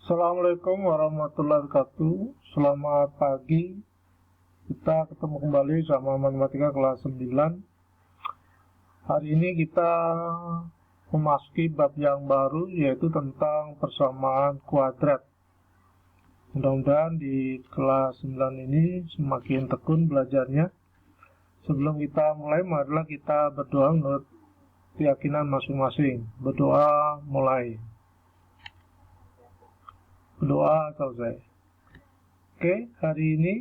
Assalamualaikum warahmatullahi wabarakatuh. Selamat pagi. Kita ketemu kembali sama matematika kelas 9. Hari ini kita memasuki bab yang baru, yaitu tentang persamaan kuadrat. Mudah-mudahan di kelas 9 ini semakin tekun belajarnya. Sebelum kita mulai, marilah kita berdoa menurut keyakinan masing-masing. Berdoa mulai. Berdoa selesai. Oke, hari ini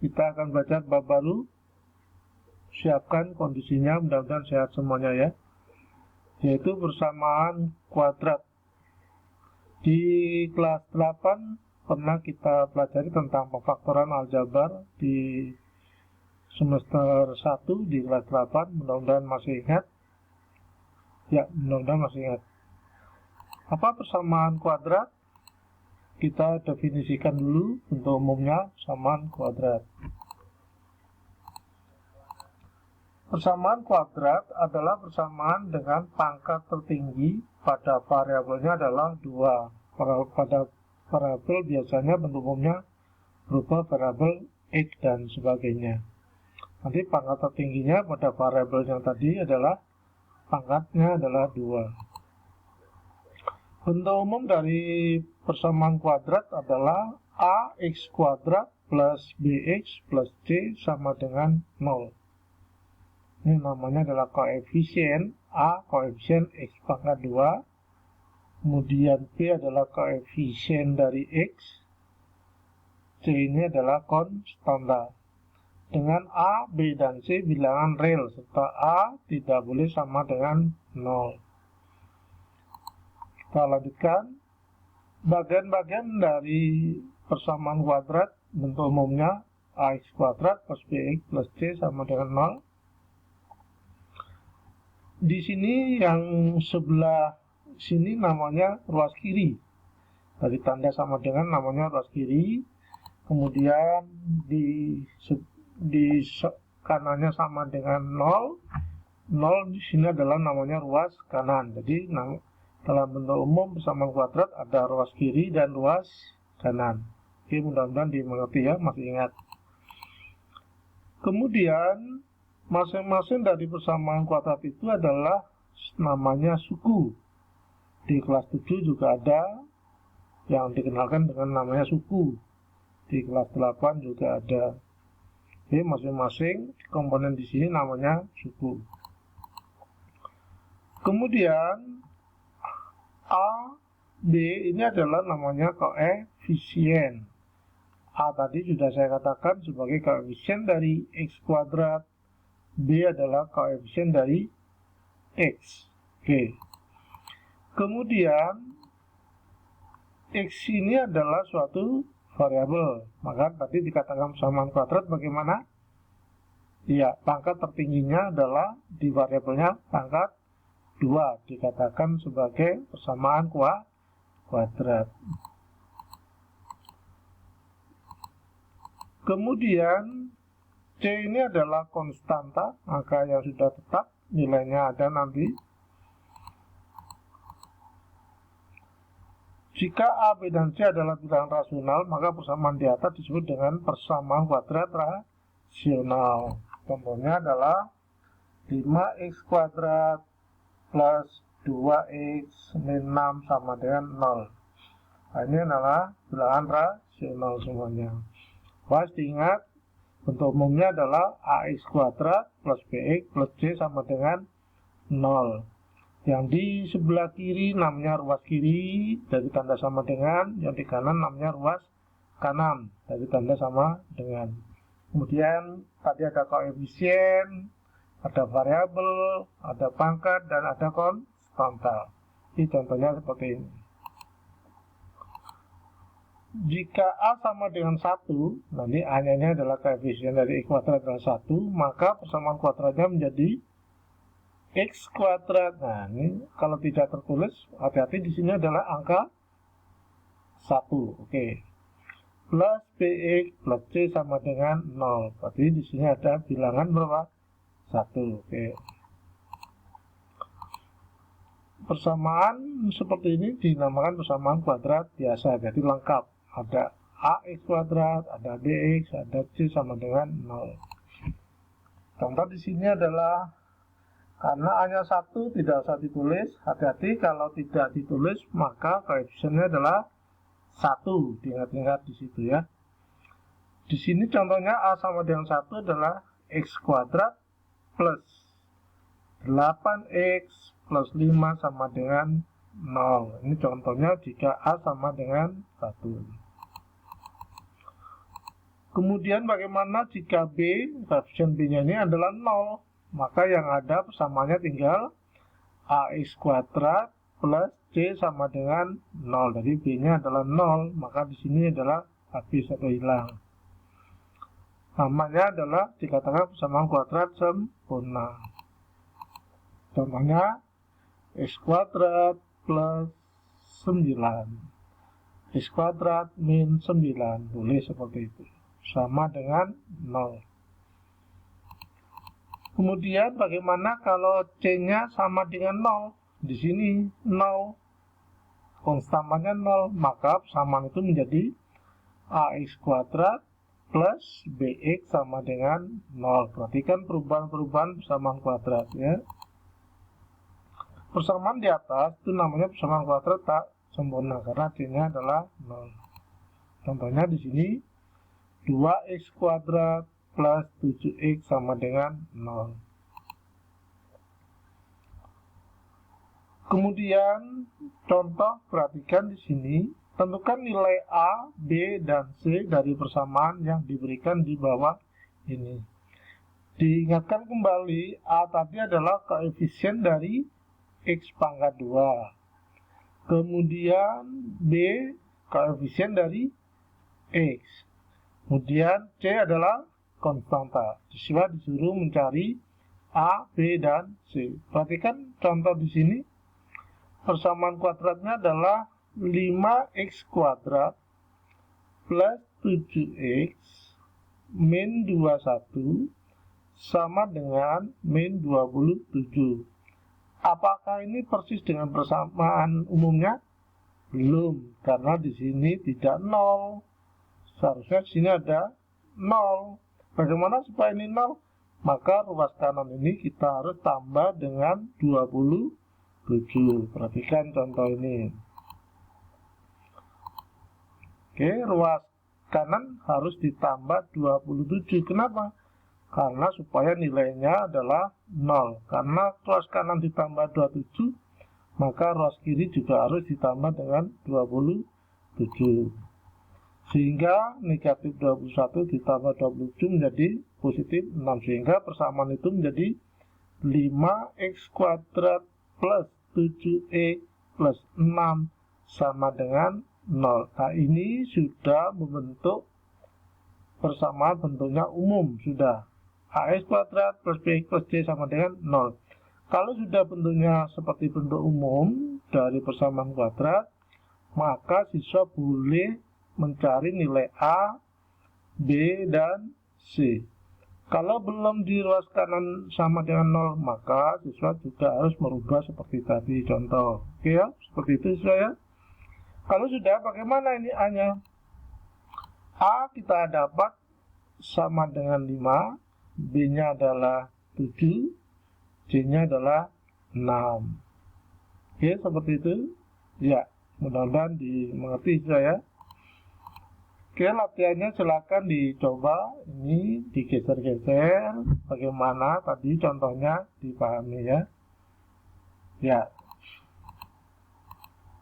kita akan belajar bab baru. Siapkan kondisinya, mudah-mudahan sehat semuanya ya. Yaitu persamaan kuadrat. Di kelas 8 pernah kita pelajari tentang pemfaktoran aljabar di semester 1 di kelas 8. Mudah-mudahan masih ingat. Ya, mudah-mudahan masih ingat. Apa persamaan kuadrat? Kita definisikan dulu untuk umumnya persamaan kuadrat. Persamaan kuadrat adalah persamaan dengan pangkat tertinggi pada variabelnya adalah 2. Pada variabel biasanya bentuk umumnya berupa variabel X dan sebagainya. Nanti pangkat tertingginya pada variabel yang tadi adalah pangkatnya adalah 2. Bentuk umum dari persamaan kuadrat adalah ax kuadrat plus bx plus c sama dengan 0. Ini namanya adalah koefisien a, koefisien x pangkat 2. Kemudian b adalah koefisien dari x. C ini adalah konstanta. Dengan a, b, dan c bilangan real, serta a tidak boleh sama dengan 0. Kita lanjutkan. Bagian-bagian dari persamaan kuadrat bentuk umumnya ax kuadrat plus bx plus c sama dengan 0. Di sini yang sebelah sini namanya ruas kiri. Dari tanda sama dengan namanya ruas kiri. Kemudian di kanannya sama dengan 0. 0 di sini adalah namanya ruas kanan. Jadi dalam bentuk umum persamaan kuadrat ada ruas kiri dan ruas kanan. Oke, mudah-mudahan dimengerti ya, masih ingat. Kemudian masing-masing dari persamaan kuadrat itu adalah namanya suku. Di kelas 7 juga ada yang dikenalkan dengan namanya suku. Di kelas 8 juga ada. Oke, masing-masing komponen di sini namanya suku. Kemudian A, B ini adalah namanya koefisien. A tadi sudah saya katakan sebagai koefisien dari X kuadrat. B adalah koefisien dari X. Oke. Kemudian X ini adalah suatu variabel. Maka tadi dikatakan persamaan kuadrat bagaimana? Ya, pangkat tertingginya adalah di variabelnya pangkat 2, dikatakan sebagai persamaan kuadrat. Kemudian C ini adalah konstanta, angka yang sudah tetap, nilainya ada nanti. Jika A, B, dan C adalah bilangan rasional, maka persamaan di atas disebut dengan persamaan kuadrat rasional. Contohnya adalah 5x kuadrat plus 2x min 6 sama dengan 0. Nah, ini adalah bilangan rasional semuanya. Pasti ingat, bentuk umumnya adalah ax kuadrat plus bx plus c sama dengan 0. Yang di sebelah kiri namanya ruas kiri dari tanda sama dengan, yang di kanan namanya ruas kanan dari tanda sama dengan. Kemudian tadi ada koefisien, ada variabel, ada pangkat, dan ada konstanta. Ini contohnya seperti ini. Jika A sama dengan 1, nanti A-nya ini adalah koefisien dari X kuadrat adalah 1, maka persamaan kuadratnya menjadi X kuadrat. Nah, ini kalau tidak tertulis, hati-hati di sini adalah angka 1. Oke. Plus BX plus C sama dengan 0. Berarti di sini ada bilangan berapa? 1. Oke. persamaan seperti ini dinamakan persamaan kuadrat biasa, jadi lengkap. Ada ax kuadrat, ada bx, ada c sama dengan 0. Contoh di sini adalah karena hanya 1 tidak usah ditulis. Hati-hati kalau tidak ditulis maka koefisiennya adalah 1. Diingat-ingat di situ ya. Di sini contohnya a sama dengan 1 adalah x kuadrat plus 8x plus 5 sama dengan 0. Ini contohnya jika a sama dengan 1. Kemudian bagaimana jika b, koefisien b-nya ini adalah 0? Maka yang ada persamaannya tinggal ax kuadrat plus c sama dengan 0. Jadi b-nya adalah 0, maka di sini adalah habis atau hilang. Namanya adalah dikatakan persamaan kuadrat sempurna. Contohnya x kuadrat plus 9, x kuadrat min 9, boleh seperti itu, sama dengan 0. Kemudian bagaimana kalau c-nya sama dengan 0? Di sini 0, konstannya 0, maka persamaan itu menjadi ax kuadrat plus bx sama dengan 0. Perhatikan perubahan-perubahan persamaan kuadrat ya. Persamaan di atas itu namanya persamaan kuadrat tak sempurna karena c-nya adalah 0. Contohnya di sini 2x kuadrat plus 7x sama dengan 0. Kemudian contoh, perhatikan di sini, tentukan nilai A, B, dan C dari persamaan yang diberikan di bawah ini. Diingatkan kembali, A tadi adalah koefisien dari X pangkat 2. Kemudian B, koefisien dari X. Kemudian C adalah konstanta. Siswa disuruh mencari A, B, dan C. Perhatikan contoh di sini. Persamaan kuadratnya adalah 5x kuadrat plus 7x min 21 sama dengan min 27. Apakah ini persis dengan persamaan umumnya? Belum, karena di sini tidak 0. Seharusnya di sini ada 0. Bagaimana supaya ini 0? Maka ruas kanan ini kita harus tambah dengan 27. Perhatikan contoh ini. Oke, ruas kanan harus ditambah 27. Kenapa? Karena supaya nilainya adalah 0. Karena ruas kanan ditambah 27, maka ruas kiri juga harus ditambah dengan 27. Sehingga negatif 21 ditambah 27 menjadi positif 6. Sehingga persamaan itu menjadi 5x kuadrat plus 7x plus 6 sama dengan 0. Nah, ini sudah membentuk persamaan bentuknya umum. Sudah ax kuadrat plus bx plus c sama dengan 0. Kalau sudah bentuknya seperti bentuk umum dari persamaan kuadrat, maka siswa boleh mencari nilai A, B, dan C. Kalau belum di ruas kanan sama dengan 0, maka siswa juga harus merubah seperti tadi contoh. Oke ya, seperti itu siswa ya. Kalau sudah, bagaimana ini A-nya? A kita dapat sama dengan 5, B-nya adalah 7, C-nya adalah 6. Oke, seperti itu. Ya, mudah-mudahan dimengerti siswa ya. Oke, latihannya silakan dicoba. Ini digeser-geser. Bagaimana tadi contohnya dipahami ya. Ya.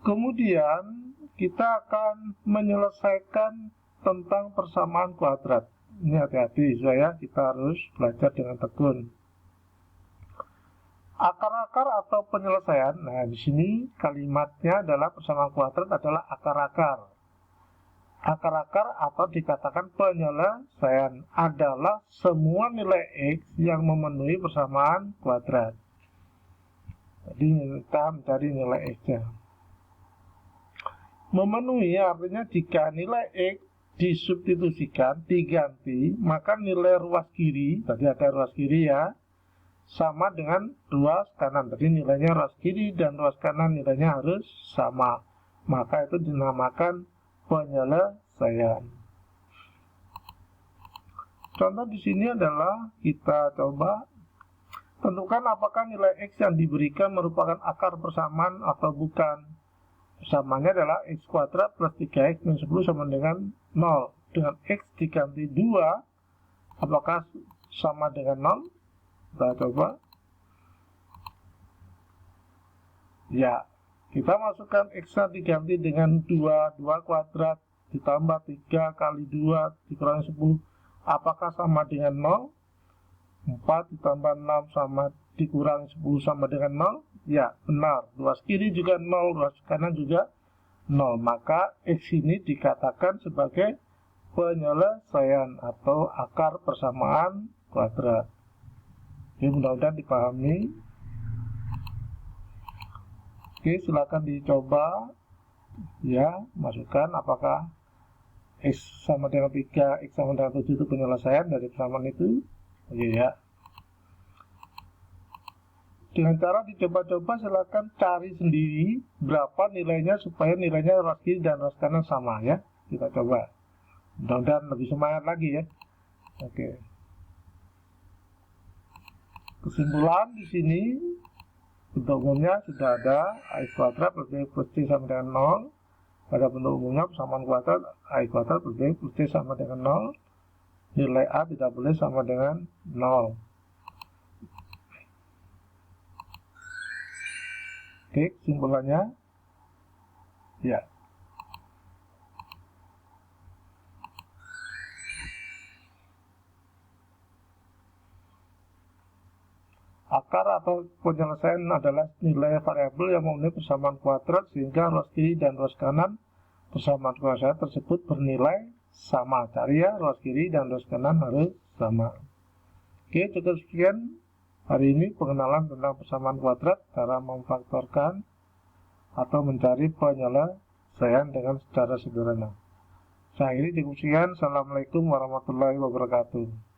Kemudian kita akan menyelesaikan tentang persamaan kuadrat. Ini hati-hati saya, kita harus belajar dengan tekun. Akar-akar atau penyelesaian. Nah, di sini kalimatnya adalah persamaan kuadrat adalah akar-akar. Akar-akar atau dikatakan penyelesaian adalah semua nilai X yang memenuhi persamaan kuadrat. Jadi kita mencari nilai X-nya. Memenuhi artinya jika nilai X disubstitusikan, diganti, maka nilai ruas kiri, tadi ada ruas kiri ya, sama dengan ruas kanan. Jadi nilainya ruas kiri dan ruas kanan nilainya harus sama. Maka itu dinamakan penyelesaian. Contoh di sini adalah kita coba tentukan apakah nilai X yang diberikan merupakan akar persamaan atau bukan. Persamaannya adalah X kuadrat plus 3X minus 10 sama dengan 0. Dengan X diganti 2, apakah sama dengan 0? Kita coba. Ya, kita masukkan X-nya diganti dengan 2 kuadrat ditambah 3 kali 2 dikurangi 10. Apakah sama dengan 0? 4 ditambah 6 sama dikurangi 10 sama dengan 0? Ya, benar. Ruas kiri juga 0, ruas kanan juga 0. Maka X ini dikatakan sebagai penyelesaian atau akar persamaan kuadrat. Oke, mudah-mudahan dipahami. Oke, silakan dicoba. Ya, masukkan apakah X sama dengan 3, X sama dengan 7 itu penyelesaian dari persamaan itu. Oke ya. Dengan cara dicoba-coba silakan cari sendiri berapa nilainya supaya nilainya ruas kiri dan ruas kanan sama ya. Kita coba. Mudah-mudahan lebih semangat lagi ya. Oke. Kesimpulan di sini bentuk umumnya sudah ada X kuadrat plus B plus C sama dengan 0. Pada bentuk umumnya persamaan kuadrat X kuadrat plus B plus C sama dengan 0. Nilai A tidak boleh sama dengan 0. Oke, kesimpulannya ya. Akar atau penyelesaian adalah nilai variabel yang memenuhi persamaan kuadrat sehingga ruas kiri dan ruas kanan persamaan kuadrat tersebut bernilai sama. Cari ya, ruas kiri dan ruas kanan harus sama. Oke, cukup sekian hari ini pengenalan tentang persamaan kuadrat, cara memfaktorkan atau mencari penyelesaian dengan secara sederhana. Saya ini cukup sekian. Assalamualaikum warahmatullahi wabarakatuh.